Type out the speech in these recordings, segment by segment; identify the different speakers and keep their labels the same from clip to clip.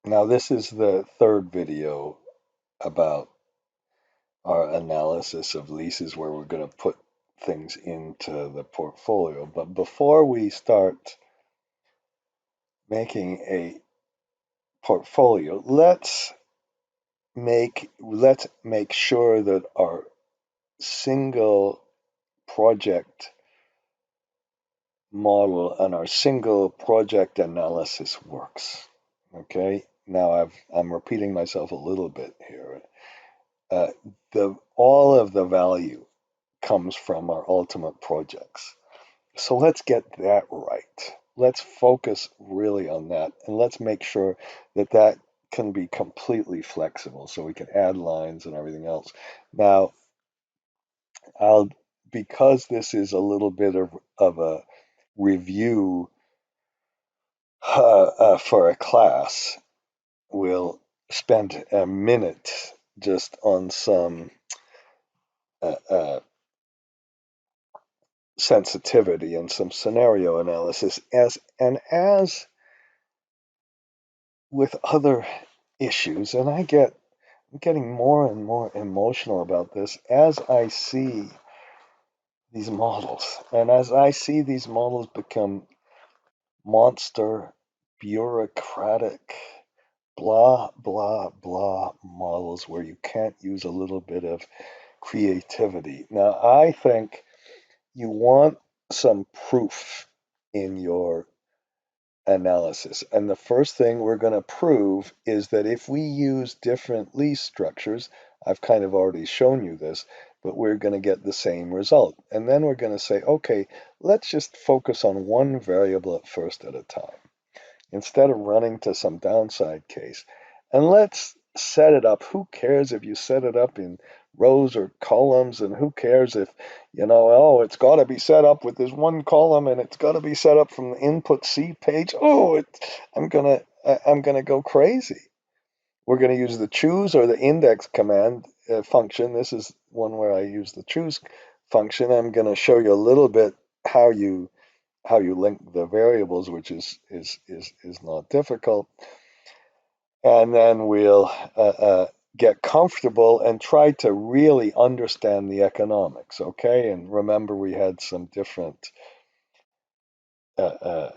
Speaker 1: Now, this is the third video about our analysis of leases where we're going to put things into the portfolio. But before we start making a portfolio, let's make sure that our single project model and our single project analysis works. Okay, now I'm repeating myself a little bit here. Uh, the all of the value comes from our ultimate projects. So let's get that right. Let's focus really on that, and let's make sure that that can be completely flexible so we can add lines and everything else. Now, I'll because this is a little bit of a review for a class, we'll spend a minute just on some uh, uh, sensitivity and some scenario analysis as with other issues, and I'm getting more and more emotional about this as I see these models, and as I see these models become monster, bureaucratic, blah, blah, blah models where you can't use a little bit of creativity. Now, I think you want some proof in your analysis. And the first thing we're going to prove is that if we use different lease structures, I've kind of already shown you this, but we're going to get the same result. And then we're going to say, okay, let's just focus on one variable at first at a time instead of running to some downside case. And let's set it up. Who cares if you set it up in rows or columns? And who cares if, oh, it's got to be set up with this one column and it's got to be set up from the input C page. Oh, I'm gonna go crazy. We're going to use the choose or the index command function. This is one where I use the choose function. I'm going to show you a little bit how you link the variables, which is not difficult, and then we'll get comfortable and try to really understand the economics. Okay, and remember we had some uh, uh,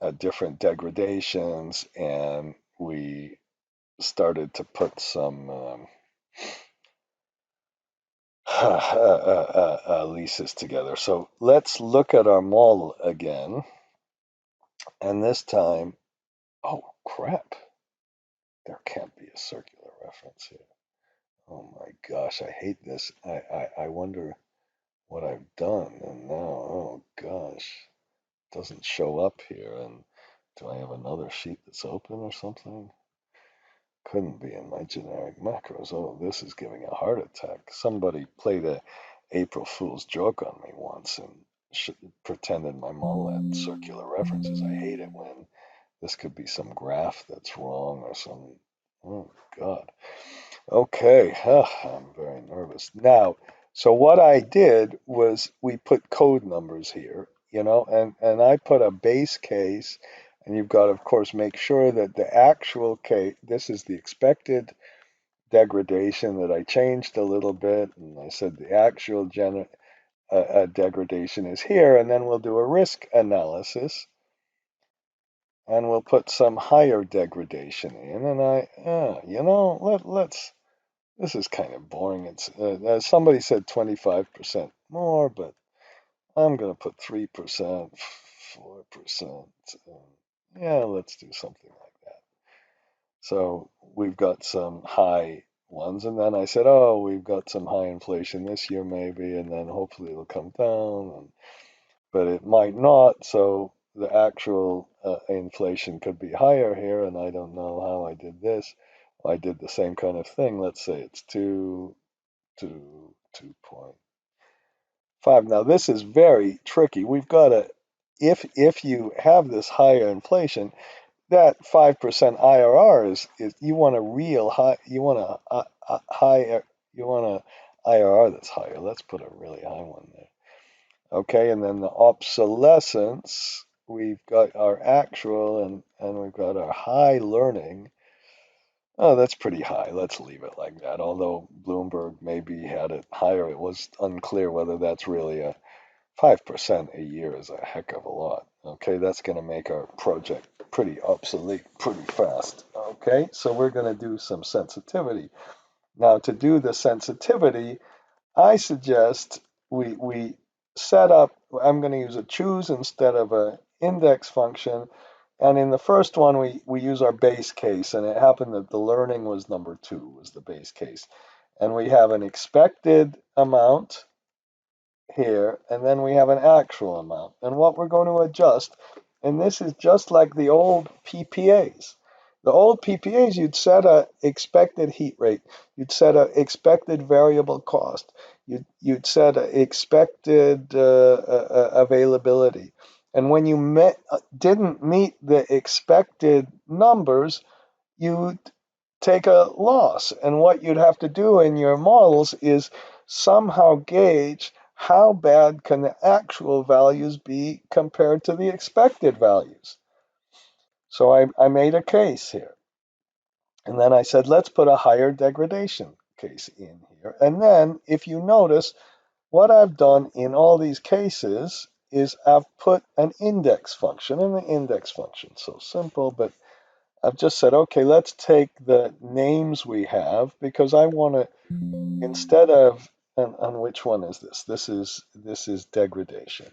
Speaker 1: uh, different degradations, and we started to put some leases together. So let's look at our model again, and this time, oh crap. There can't be a circular reference here. Oh my gosh, I hate this. I wonder what I've done. And now, oh gosh, it doesn't show up here. And do I have another sheet that's open or something? Couldn't be in my generic macros. Oh, this is giving a heart attack. Somebody played a April Fool's joke on me once and pretended my model had circular references. I hate it when this could be some graph that's wrong or some. Oh God. Okay, I'm very nervous. Now, so what I did was we put code numbers here, and I put a base case, and you've got to, of course, make sure that the actual case, this is the expected degradation that I changed a little bit, and I said the actual degradation is here, and then we'll do a risk analysis, and we'll put some higher degradation in, and let's this is kind of boring. It's somebody said 25% more, but I'm going to put 3%, 4%. Yeah, let's do something like that. So we've got some high ones, and then I said, oh, we've got some high inflation this year maybe, and then hopefully it'll come down, but it might not. So the actual inflation could be higher here, and I don't know how I did this. I did the same kind of thing. Let's say it's 2.5. Now this is very tricky. We've got to, if you have this higher inflation, that 5% IRR is you want a real high, you want a higher, you want a IRR that's higher. Let's put a really high one there. Okay, and then the obsolescence. we've got our actual and we've got our high learning. Oh, that's pretty high. Let's leave it like that. Although Bloomberg maybe had it higher, it was unclear whether that's really a 5% a year is a heck of a lot. Okay, that's going to make our project pretty obsolete pretty fast. Okay, so we're going to do some sensitivity. Now, to do the sensitivity, I suggest we set up, I'm going to use a choose instead of a index function. And in the first one, we use our base case, and it happened that the learning was number 2, was the base case. And we have an expected amount here, and then we have an actual amount. And what we're going to adjust, and this is just like the old PPAs. The old PPAs, you'd set a expected heat rate, you'd set a expected variable cost, you'd set a expected availability. And when you didn't meet the expected numbers, you take a loss. And what you'd have to do in your models is somehow gauge how bad can the actual values be compared to the expected values. So I made a case here. And then I said, let's put a higher degradation case in here. And then if you notice, what I've done in all these cases is I've put an index function in the index function. So simple, but I've just said, okay, let's take the names we have because I want to, instead of, and which one is this? This is degradation.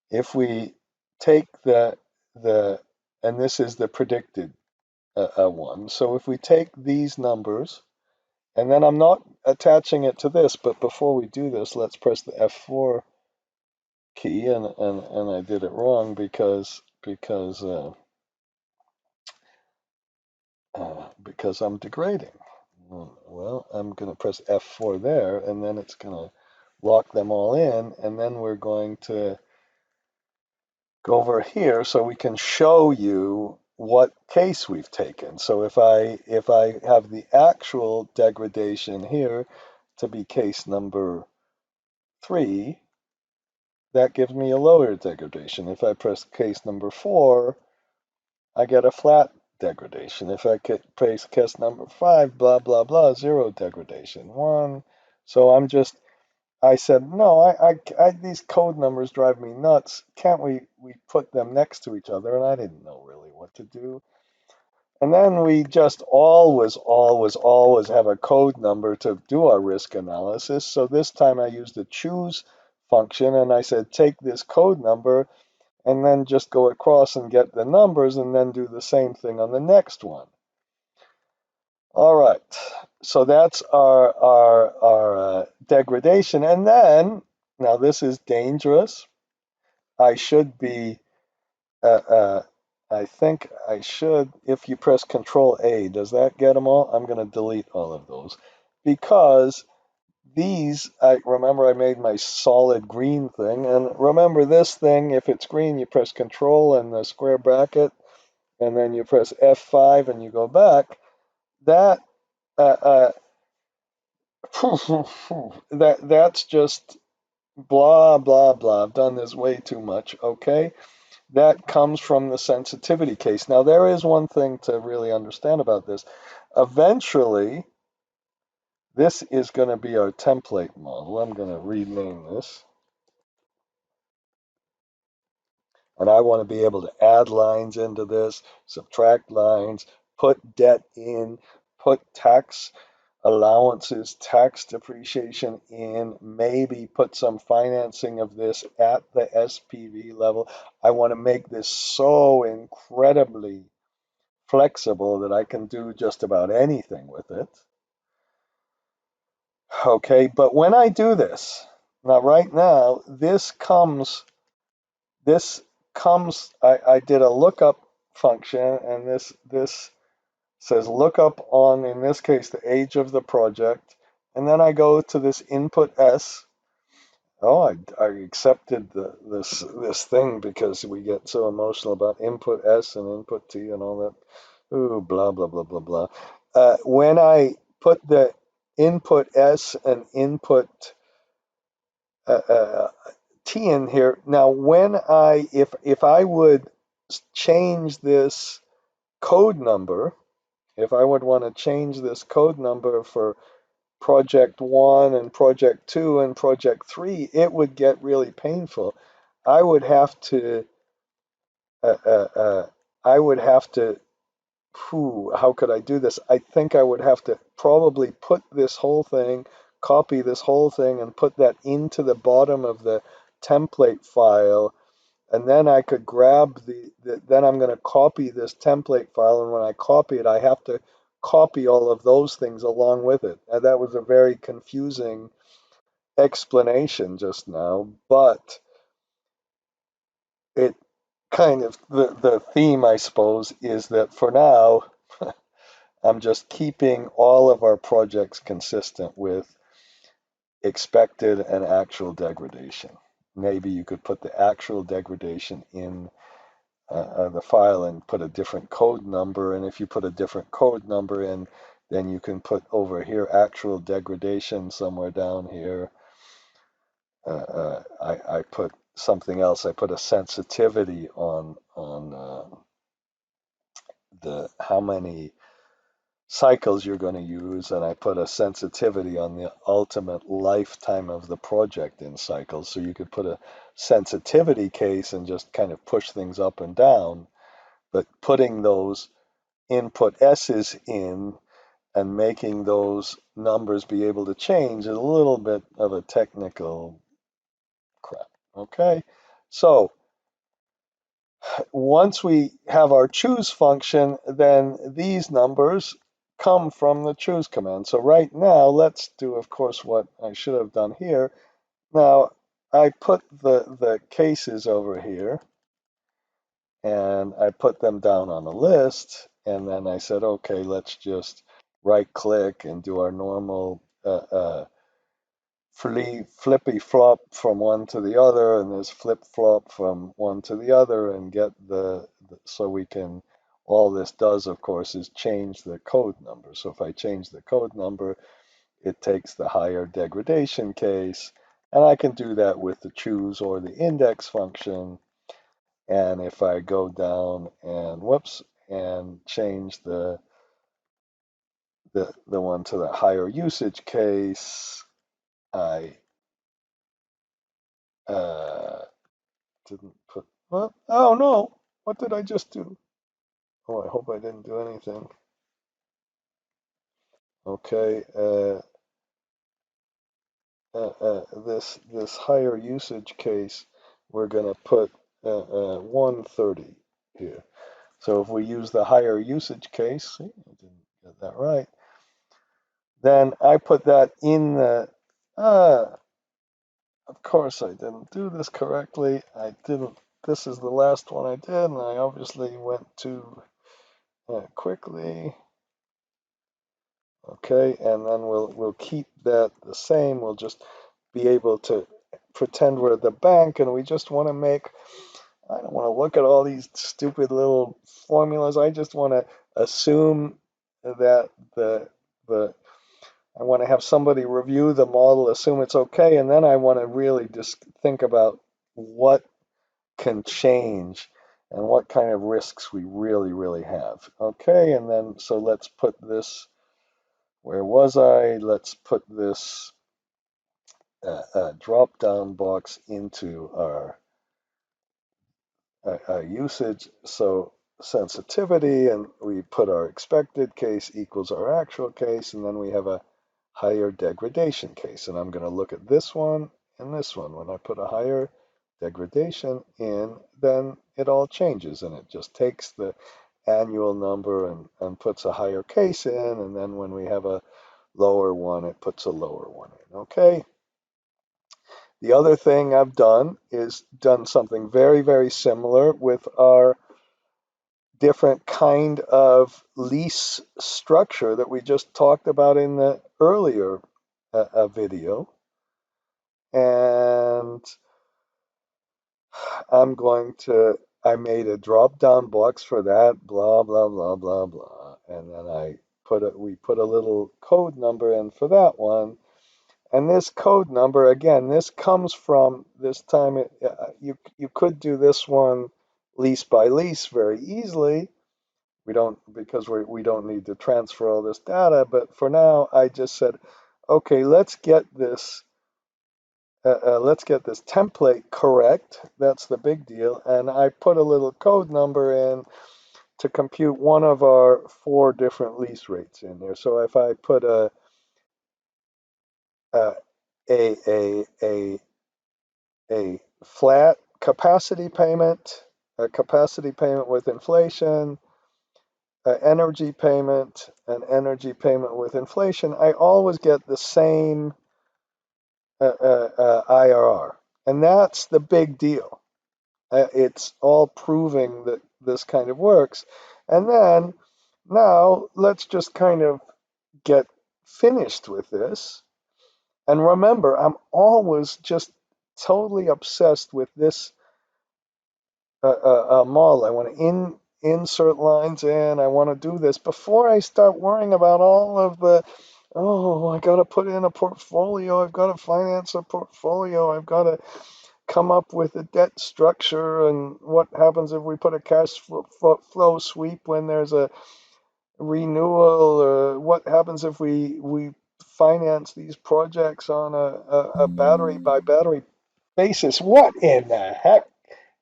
Speaker 1: If we take and this is the predicted one. So if we take these numbers, and then I'm not attaching it to this, but before we do this, let's press the F4 key, and I did it wrong because I'm degrading. Well, I'm going to press F4 there, and then it's going to lock them all in, and then we're going to go over here so we can show you what case we've taken. So if I have the actual degradation here to be case number 3, that gives me a lower degradation. If I press case number 4, I get a flat degradation. If I press case number 5, blah, blah, blah, 0 degradation. 1. So I said, no, these code numbers drive me nuts. Can't we put them next to each other? And I didn't know really what to do. And then we just always have a code number to do our risk analysis. So this time I used the choose function, and I said, take this code number and then just go across and get the numbers and then do the same thing on the next one. All right, so that's our degradation. And then, now this is dangerous. I should be, I think I should, if you press Control A, does that get them all? I'm going to delete all of those because these, I remember I made my solid green thing. And remember this thing, if it's green, you press Control and the square bracket, and then you press F5 and you go back. That uh, that's just blah, blah, blah. I've done this way too much, okay? That comes from the sensitivity case. Now, there is one thing to really understand about this. Eventually, this is going to be our template model. I'm going to rename this. And I want to be able to add lines into this, subtract lines, put debt in, put tax allowances, tax depreciation in, maybe put some financing of this at the SPV level. I want to make this so incredibly flexible that I can do just about anything with it. Okay, but when I do this, now right now, I did a lookup function, and this says lookup on, in this case, the age of the project. And then I go to this input S. Oh, I accepted this thing because we get so emotional about input S and input T and all that. Ooh, blah, blah, blah, blah, blah. When I put the input S and input T in here. Now, if I would change this code number, if I would want to change this code number for project 1 and project 2 and project 3, it would get really painful. I would have to, uh, uh, uh, I would have to, how could I do this? I think I would have to probably put this whole thing, copy this whole thing, and put that into the bottom of the template file. And then I could grab then I'm going to copy this template file. And when I copy it, I have to copy all of those things along with it. And that was a very confusing explanation just now, but it kind of, the theme, I suppose, is that for now, I'm just keeping all of our projects consistent with expected and actual degradation. Maybe you could put the actual degradation in the file and put a different code number. And if you put a different code number in, then you can put over here actual degradation somewhere down here. I put something else. I put a sensitivity on the how many cycles you're going to use, and I put a sensitivity on the ultimate lifetime of the project in cycles. So you could put a sensitivity case and just kind of push things up and down, but putting those input S's in and making those numbers be able to change is a little bit of a technical crap. Okay, so once we have our choose function, then these numbers come from the choose command. So right now, let's do, of course, what I should have done here. Now, I put the cases over here, and I put them down on a list, and then I said, okay, let's just right-click and do our normal flippy flop from one to the other, and there's flip flop from one to the other, and get so we can, all this does, of course, is change the code number. So if I change the code number, it takes the higher degradation case, and I can do that with the choose or the index function. And if I go down and whoops and change the one to the higher usage case, I didn't put, what? Oh no, what did I just do? Oh, I hope I didn't do anything. Okay, this higher usage case, we're going to put 130 here. So if we use the higher usage case, see, I didn't get that right, then I put that in the, of course I didn't do this correctly. I didn't, this is the last one I did, and I obviously went too quickly. Okay, and then we'll keep that the same. We'll just be able to pretend we're the bank, and we just want to make, I don't want to look at all these stupid little formulas. I just want to assume that the I want to have somebody review the model, assume it's okay, and then I want to really just think about what can change and what kind of risks we really have. Okay, and then so let's put this, where was I? Let's put this drop down box into our usage. So sensitivity, and we put our expected case equals our actual case, and then we have a higher degradation case. And I'm going to look at this one and this one. When I put a higher degradation in, then it all changes, and it just takes the annual number and puts a higher case in, and then when we have a lower one, it puts a lower one in. Okay. The other thing I've done is done something very similar with our different kind of lease structure that we just talked about in the earlier video. And I made a drop down box for that, blah, blah, blah, blah, blah. And then we put a little code number in for that one. And this code number, again, this comes from this time. You could do this one lease by lease very easily. We don't, because we don't need to transfer all this data. But for now, I just said, okay, let's get this template correct. That's the big deal. And I put a little code number in to compute one of our 4 different lease rates in there. So if I put a a a a, a flat capacity payment, a capacity payment with inflation, an energy payment, an energy payment with inflation, I always get the same IRR. And that's the big deal. It's all proving that this kind of works. And then now let's just kind of get finished with this. And remember, I'm always just totally obsessed with this model. I want to insert lines in. I want to do this before I start worrying about all of the, oh, I got to put in a portfolio. I've got to finance a portfolio. I've got to come up with a debt structure. And what happens if we put a cash flow sweep when there's a renewal? Or what happens if we finance these projects on a battery by battery basis? What in the heck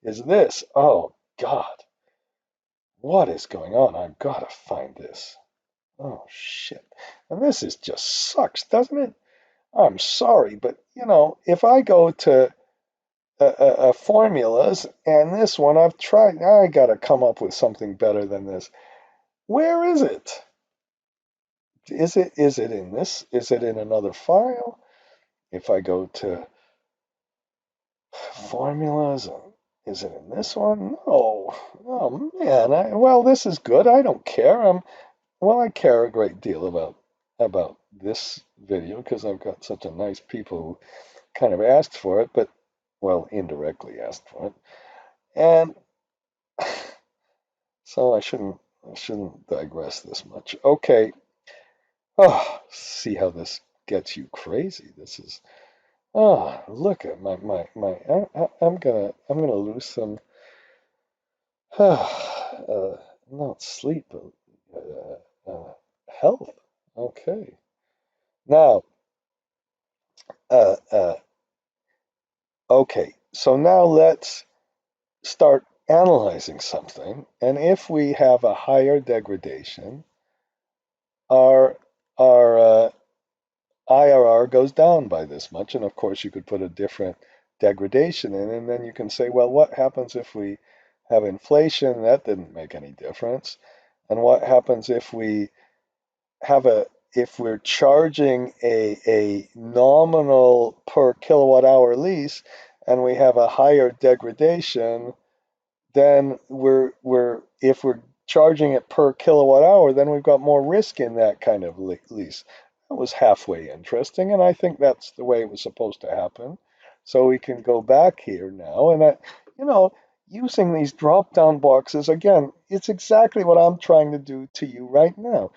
Speaker 1: is this? Oh, God. What is going on? I've got to find this. Oh, shit. And this is just sucks, doesn't it? I'm sorry, but if I go to formulas and this one I've tried, I got to come up with something better than this. Where is it? Is it in this? Is it in another file? If I go to formulas, is it in this one? No. Oh man. Well, this is good. I don't care. I care a great deal about this video because I've got such a nice people who kind of asked for it, but well, indirectly asked for it. And so I shouldn't digress this much. Okay. Oh, see how this gets you crazy. This is look at my I'm gonna lose some not sleep, but health. Okay. Now, uh, uh, okay. So now let's start analyzing something. And if we have a higher degradation, our IRR goes down by this much. And of course, you could put a different degradation in, and then you can say, well, what happens if we have inflation? That didn't make any difference. And what happens if we have if we're charging a nominal per kilowatt hour lease and we have a higher degradation, then if we're charging it per kilowatt hour, then we've got more risk in that kind of lease. That was halfway interesting, and I think that's the way it was supposed to happen. So we can go back here now, and you know, using these drop-down boxes again, it's exactly what I'm trying to do to you right now.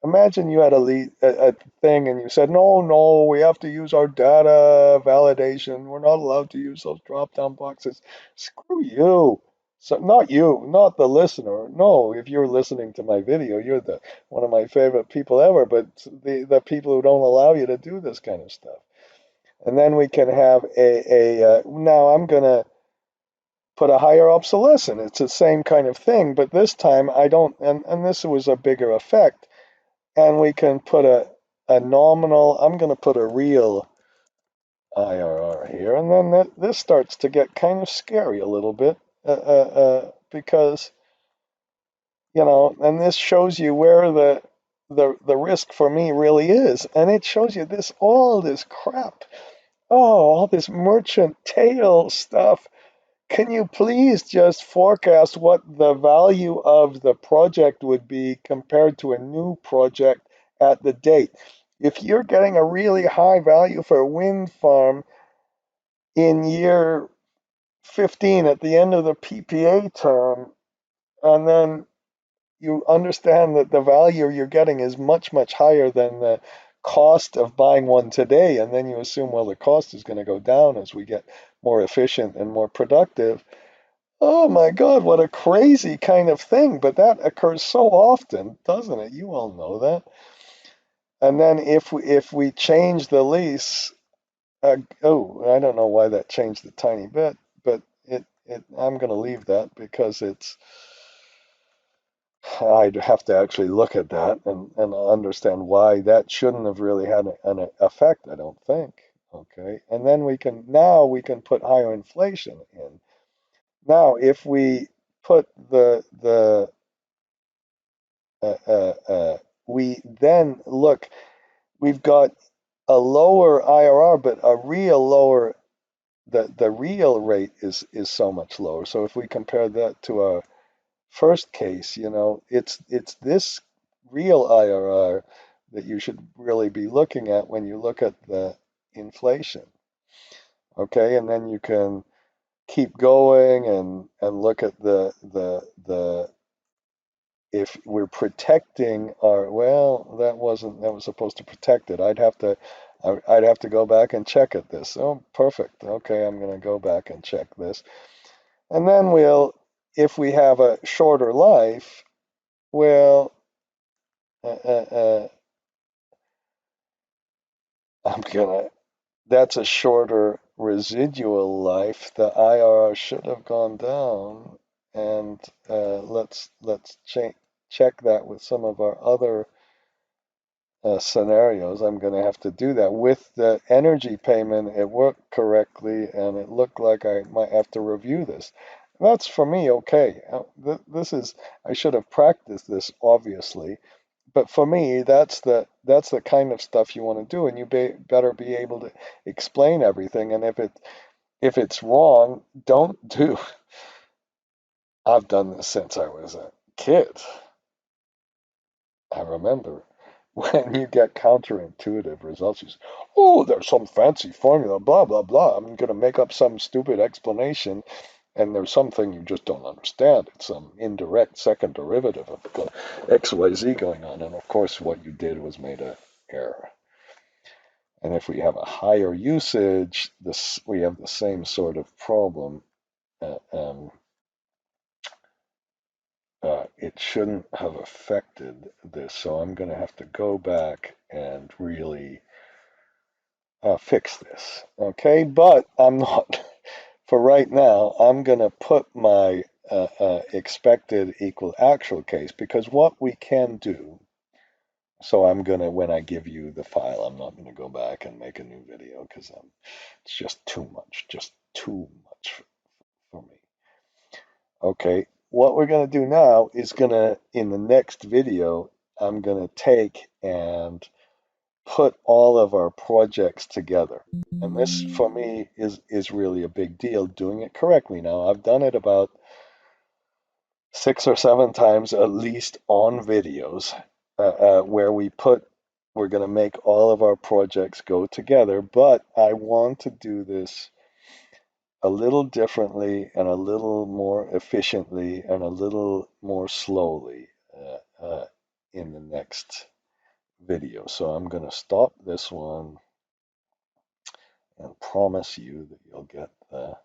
Speaker 1: Imagine you had a thing and you said, no, no, we have to use our data validation. We're not allowed to use those drop-down boxes. Screw you. So not you, not the listener. No, if you're listening to my video, you're the one of my favorite people ever, but the people who don't allow you to do this kind of stuff. And then we can have now I'm gonna put a higher obsolescence. It's the same kind of thing, but this time I don't, and this was a bigger effect. And we can put a nominal, I'm going to put a real IRR here. And then this starts to get kind of scary a little bit because, and this shows you where the risk for me really is. And it shows you all this crap. Oh, all this merchant tail stuff. Can you please just forecast what the value of the project would be compared to a new project at the date? If you're getting a really high value for a wind farm in year 15 at the end of the PPA term, and then you understand that the value you're getting is much, much higher than the cost of buying one today, and then you assume, well, the cost is going to go down as we get more efficient and more productive. Oh my God, what a crazy kind of thing. But that occurs so often, doesn't it? You all know that. And then if we change the lease, oh, I don't know why that changed a tiny bit, but I'm going to leave that because I'd have to actually look at that and understand why that shouldn't have really had an effect, I don't think. Okay. And then now we can put higher inflation in. Now, if we put we then look, we've got a lower IRR, but a real lower, the real rate is so much lower. So if we compare that to our first case, it's this real IRR that you should really be looking at when you look at the inflation. Okay, and then you can keep going and look at the if we're protecting our, well, that was supposed to protect it. I'd have to go back and check at this. Oh, perfect. Okay, I'm going to go back and check this. And then if we have a shorter life, well, uh, uh, uh, that's a shorter residual life. The IRR should have gone down, and let's check that with some of our other scenarios. I'm going to have to do that. With the energy payment, it worked correctly, and it looked like I might have to review this. That's for me okay. I should have practiced this, obviously, but for me, that's the kind of stuff you want to do, and you better be able to explain everything. And if it's wrong, don't do. I've done this since I was a kid. I remember when you get counterintuitive results, you say, oh, there's some fancy formula, blah, blah, blah. I'm going to make up some stupid explanation, and there's something you just don't understand. It's some indirect second derivative of XYZ going on. And of course, what you did was made an error. And if we have a higher usage, we have the same sort of problem. Uh, um, it shouldn't have affected this, so I'm going to have to go back and really fix this. Okay, but I'm not, for right now, I'm going to put my expected equal actual case, because what we can do, so I'm going to, when I give you the file, I'm not going to go back and make a new video because it's just too much for me. Okay, what we're going to do now is in the next video, I'm going to take and put all of our projects together. And this, for me, is really a big deal, doing it correctly. Now, I've done it about 6 or 7 times, at least on videos, where we're going to make all of our projects go together. But I want to do this a little differently and a little more efficiently and a little more slowly in the next video. So I'm going to stop this one and promise you that you'll get the